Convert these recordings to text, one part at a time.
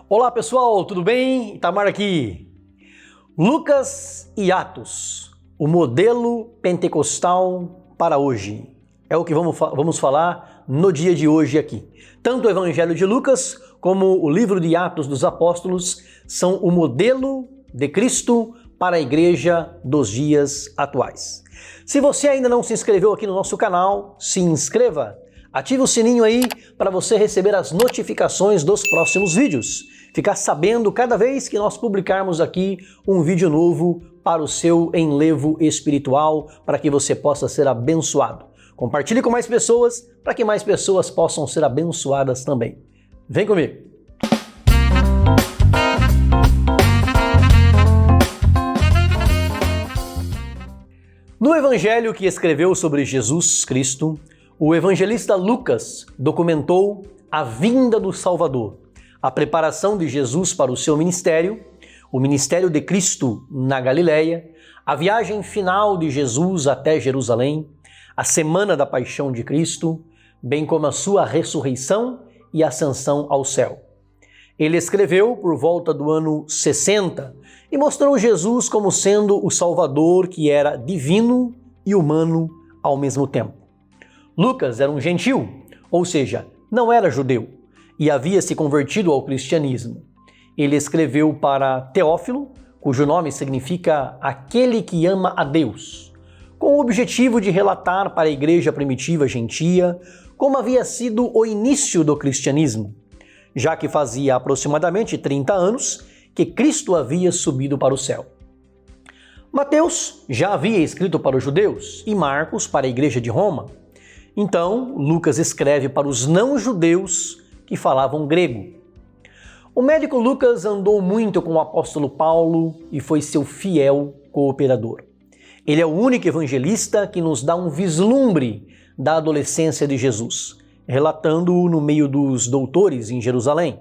Olá pessoal, tudo bem? Itamar aqui. Lucas e Atos, o modelo pentecostal para hoje. É o que vamos falar no dia de hoje aqui. Tanto o Evangelho de Lucas como o livro de Atos dos Apóstolos são o modelo de Cristo para a igreja dos dias atuais. Se você ainda não se inscreveu aqui no nosso canal, se inscreva. Ative o sininho aí para você receber as notificações dos próximos vídeos. Ficar sabendo cada vez que nós publicarmos aqui um vídeo novo para o seu enlevo espiritual, para que você possa ser abençoado. Compartilhe com mais pessoas, para que mais pessoas possam ser abençoadas também. Vem comigo! No evangelho que escreveu sobre Jesus Cristo, o evangelista Lucas documentou a vinda do Salvador, a preparação de Jesus para o seu ministério, o ministério de Cristo na Galileia, a viagem final de Jesus até Jerusalém, a semana da paixão de Cristo, bem como a sua ressurreição e ascensão ao céu. Ele escreveu por volta do ano 60 e mostrou Jesus como sendo o Salvador que era divino e humano ao mesmo tempo. Lucas era um gentil, ou seja, não era judeu, e havia se convertido ao cristianismo. Ele escreveu para Teófilo, cujo nome significa aquele que ama a Deus, com o objetivo de relatar para a igreja primitiva gentia como havia sido o início do cristianismo, já que fazia aproximadamente 30 anos que Cristo havia subido para o céu. Mateus já havia escrito para os judeus e Marcos para a igreja de Roma. Então, Lucas escreve para os não-judeus que falavam grego. O médico Lucas andou muito com o apóstolo Paulo e foi seu fiel cooperador. Ele é o único evangelista que nos dá um vislumbre da adolescência de Jesus, relatando-o no meio dos doutores em Jerusalém.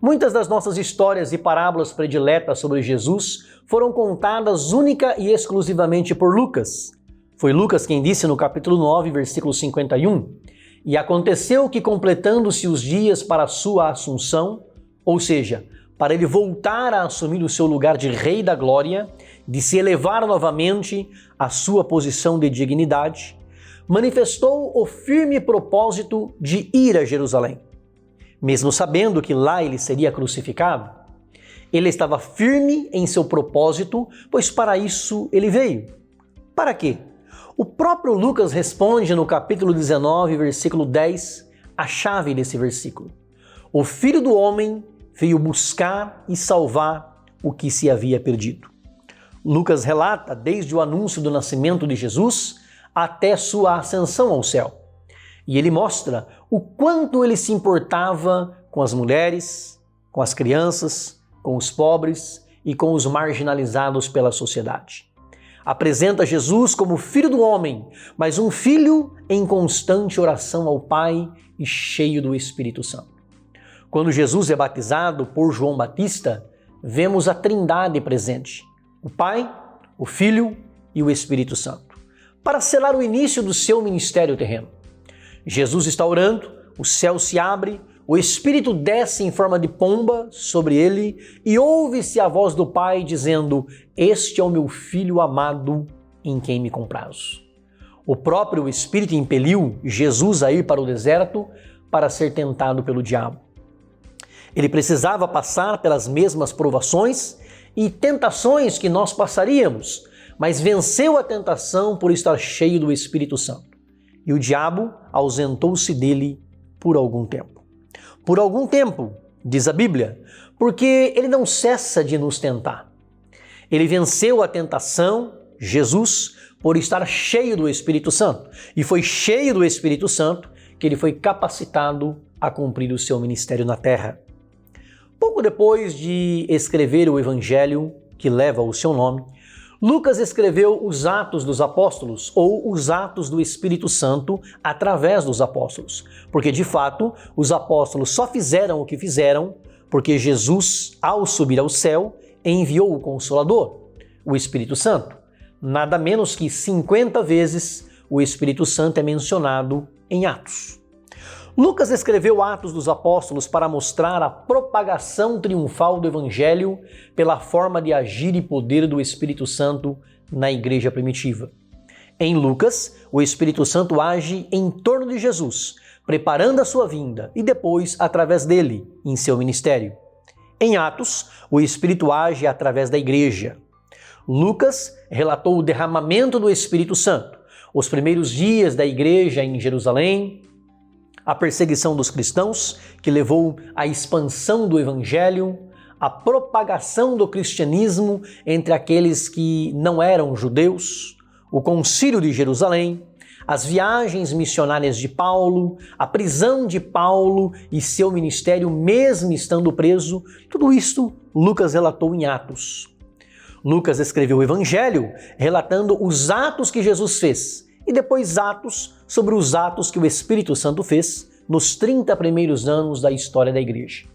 Muitas das nossas histórias e parábolas prediletas sobre Jesus foram contadas única e exclusivamente por Lucas. Foi Lucas quem disse no capítulo 9, versículo 51, "E aconteceu que, completando-se os dias para a sua assunção", ou seja, para ele voltar a assumir o seu lugar de Rei da Glória, de se elevar novamente à sua posição de dignidade, manifestou o firme propósito de ir a Jerusalém. Mesmo sabendo que lá ele seria crucificado, ele estava firme em seu propósito, pois para isso ele veio. Para quê? O próprio Lucas responde no capítulo 19, versículo 10, a chave desse versículo. O Filho do Homem veio buscar e salvar o que se havia perdido. Lucas relata desde o anúncio do nascimento de Jesus até sua ascensão ao céu. E ele mostra o quanto ele se importava com as mulheres, com as crianças, com os pobres e com os marginalizados pela sociedade. Apresenta Jesus como Filho do Homem, mas um filho em constante oração ao Pai e cheio do Espírito Santo. Quando Jesus é batizado por João Batista, vemos a Trindade presente, o Pai, o Filho e o Espírito Santo, para selar o início do seu ministério terreno. Jesus está orando, o céu se abre, o Espírito desce em forma de pomba sobre ele e ouve-se a voz do Pai dizendo: "Este é o meu Filho amado, em quem me comprazo." O próprio Espírito impeliu Jesus a ir para o deserto para ser tentado pelo diabo. Ele precisava passar pelas mesmas provações e tentações que nós passaríamos, mas venceu a tentação por estar cheio do Espírito Santo. E o diabo ausentou-se dele por algum tempo. Por algum tempo, diz a Bíblia, porque ele não cessa de nos tentar. Ele venceu a tentação, Jesus, por estar cheio do Espírito Santo. E foi cheio do Espírito Santo que ele foi capacitado a cumprir o seu ministério na terra. Pouco depois de escrever o Evangelho, que leva o seu nome, Lucas escreveu os Atos dos Apóstolos, ou os Atos do Espírito Santo, através dos apóstolos. Porque, de fato, os apóstolos só fizeram o que fizeram porque Jesus, ao subir ao céu, enviou o Consolador, o Espírito Santo. Nada menos que 50 vezes o Espírito Santo é mencionado em Atos. Lucas escreveu Atos dos Apóstolos para mostrar a propagação triunfal do Evangelho pela forma de agir e poder do Espírito Santo na igreja primitiva. Em Lucas, o Espírito Santo age em torno de Jesus, preparando a sua vinda e depois através dele, em seu ministério. Em Atos, o Espírito age através da igreja. Lucas relatou o derramamento do Espírito Santo, os primeiros dias da igreja em Jerusalém, a perseguição dos cristãos, que levou à expansão do Evangelho, a propagação do cristianismo entre aqueles que não eram judeus, o concílio de Jerusalém, as viagens missionárias de Paulo, a prisão de Paulo e seu ministério mesmo estando preso, tudo isto Lucas relatou em Atos. Lucas escreveu o Evangelho relatando os atos que Jesus fez e depois atos sobre os atos que o Espírito Santo fez nos 30 primeiros anos da história da igreja.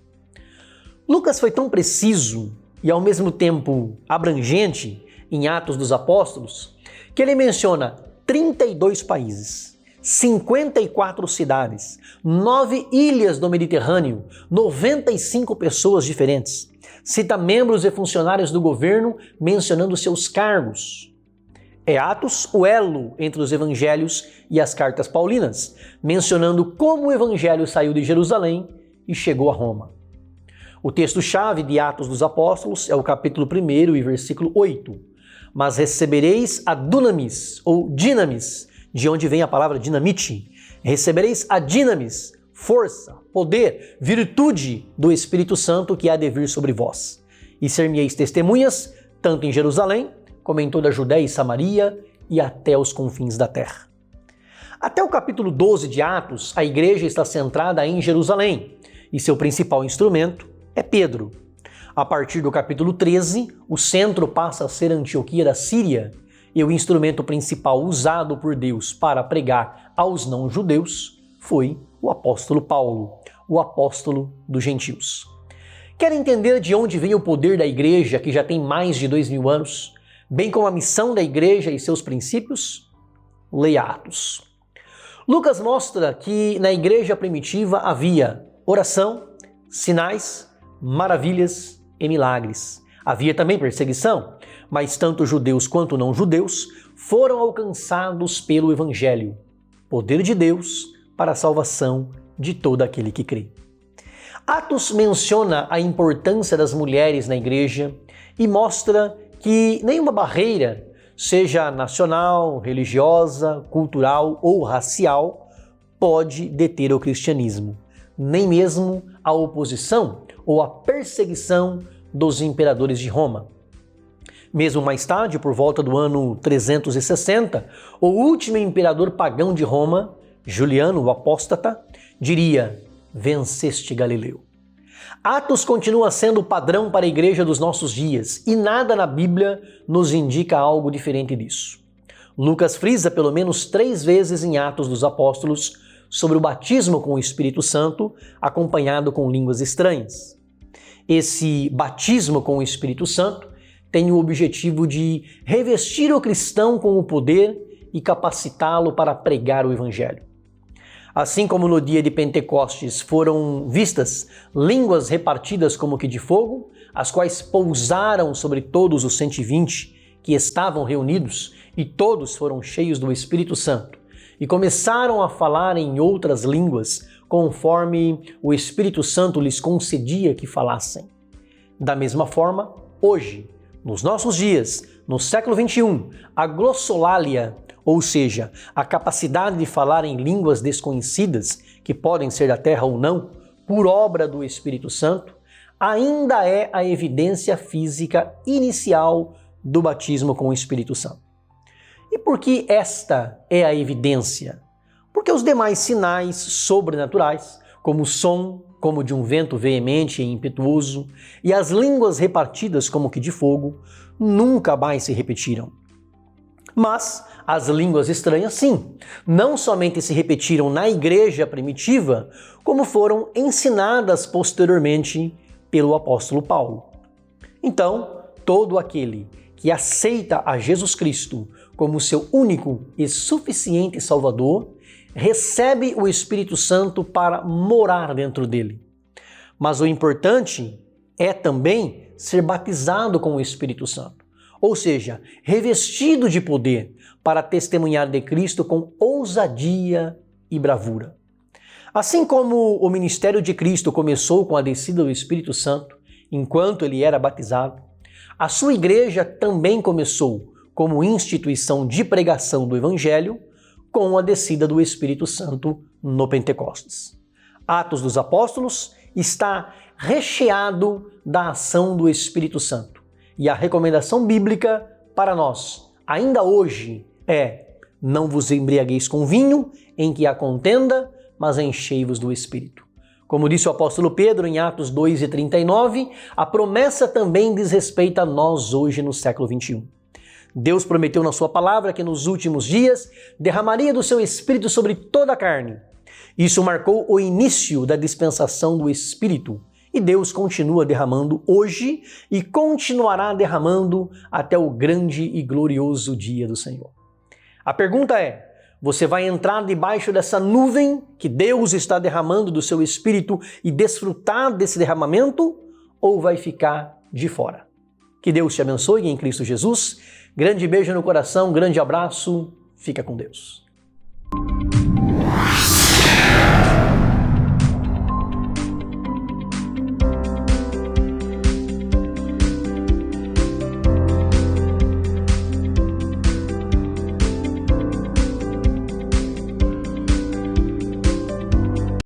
Lucas foi tão preciso e ao mesmo tempo abrangente em Atos dos Apóstolos que ele menciona 32 países, 54 cidades, 9 ilhas do Mediterrâneo, 95 pessoas diferentes. Cita membros e funcionários do governo mencionando seus cargos. É Atos o elo entre os evangelhos e as cartas paulinas, mencionando como o evangelho saiu de Jerusalém e chegou a Roma. O texto-chave de Atos dos Apóstolos é o capítulo 1 e versículo 8. Mas recebereis a dunamis, ou dinamis, de onde vem a palavra dinamite. Recebereis a dinamis, força, poder, virtude do Espírito Santo que há de vir sobre vós. E ser-me-eis testemunhas, tanto em Jerusalém, como em toda a Judéia e Samaria e até os confins da terra. Até o capítulo 12 de Atos, a igreja está centrada em Jerusalém e seu principal instrumento é Pedro. A partir do capítulo 13, o centro passa a ser Antioquia da Síria e o instrumento principal usado por Deus para pregar aos não-judeus foi o apóstolo Paulo, o apóstolo dos gentios. Quer entender de onde vem o poder da igreja que já tem mais de 2000 anos, bem como a missão da igreja e seus princípios? Leia Atos. Lucas mostra que na igreja primitiva havia oração, sinais, maravilhas e milagres. Havia também perseguição, mas tanto judeus quanto não judeus foram alcançados pelo Evangelho, poder de Deus para a salvação de todo aquele que crê. Atos menciona a importância das mulheres na igreja e mostra que nenhuma barreira, seja nacional, religiosa, cultural ou racial, pode deter o cristianismo, nem mesmo a oposição ou a perseguição dos imperadores de Roma. Mesmo mais tarde, por volta do ano 360, o último imperador pagão de Roma, Juliano o Apóstata, diria: "Venceste Galileu". Atos continua sendo o padrão para a igreja dos nossos dias e nada na Bíblia nos indica algo diferente disso. Lucas frisa pelo menos 3 vezes em Atos dos Apóstolos sobre o batismo com o Espírito Santo, acompanhado com línguas estranhas. Esse batismo com o Espírito Santo tem o objetivo de revestir o cristão com o poder e capacitá-lo para pregar o Evangelho. Assim como no dia de Pentecostes foram vistas línguas repartidas como que de fogo, as quais pousaram sobre todos os 120 que estavam reunidos, e todos foram cheios do Espírito Santo, e começaram a falar em outras línguas, conforme o Espírito Santo lhes concedia que falassem. Da mesma forma, hoje, nos nossos dias, no século XXI, a glossolalia, ou seja, a capacidade de falar em línguas desconhecidas, que podem ser da terra ou não, por obra do Espírito Santo, ainda é a evidência física inicial do batismo com o Espírito Santo. E por que esta é a evidência? Porque os demais sinais sobrenaturais, como o som, como de um vento veemente e impetuoso, e as línguas repartidas como que de fogo, nunca mais se repetiram. Mas as línguas estranhas, sim, não somente se repetiram na igreja primitiva, como foram ensinadas posteriormente pelo apóstolo Paulo. Então, todo aquele que aceita a Jesus Cristo como seu único e suficiente Salvador recebe o Espírito Santo para morar dentro dele. Mas o importante é também ser batizado com o Espírito Santo, ou seja, revestido de poder para testemunhar de Cristo com ousadia e bravura. Assim como o ministério de Cristo começou com a descida do Espírito Santo, enquanto ele era batizado, a sua igreja também começou como instituição de pregação do Evangelho com a descida do Espírito Santo no Pentecostes. Atos dos Apóstolos está recheado da ação do Espírito Santo. E a recomendação bíblica para nós, ainda hoje, é: não vos embriagueis com vinho, em que há contenda, mas enchei-vos do Espírito. Como disse o apóstolo Pedro em Atos 2:39, a promessa também diz respeito a nós hoje no século XXI. Deus prometeu na sua palavra que nos últimos dias derramaria do seu Espírito sobre toda a carne. Isso marcou o início da dispensação do Espírito, e Deus continua derramando hoje e continuará derramando até o grande e glorioso dia do Senhor. A pergunta é: você vai entrar debaixo dessa nuvem que Deus está derramando do seu Espírito e desfrutar desse derramamento, ou vai ficar de fora? Que Deus te abençoe em Cristo Jesus. Grande beijo no coração, grande abraço, fica com Deus.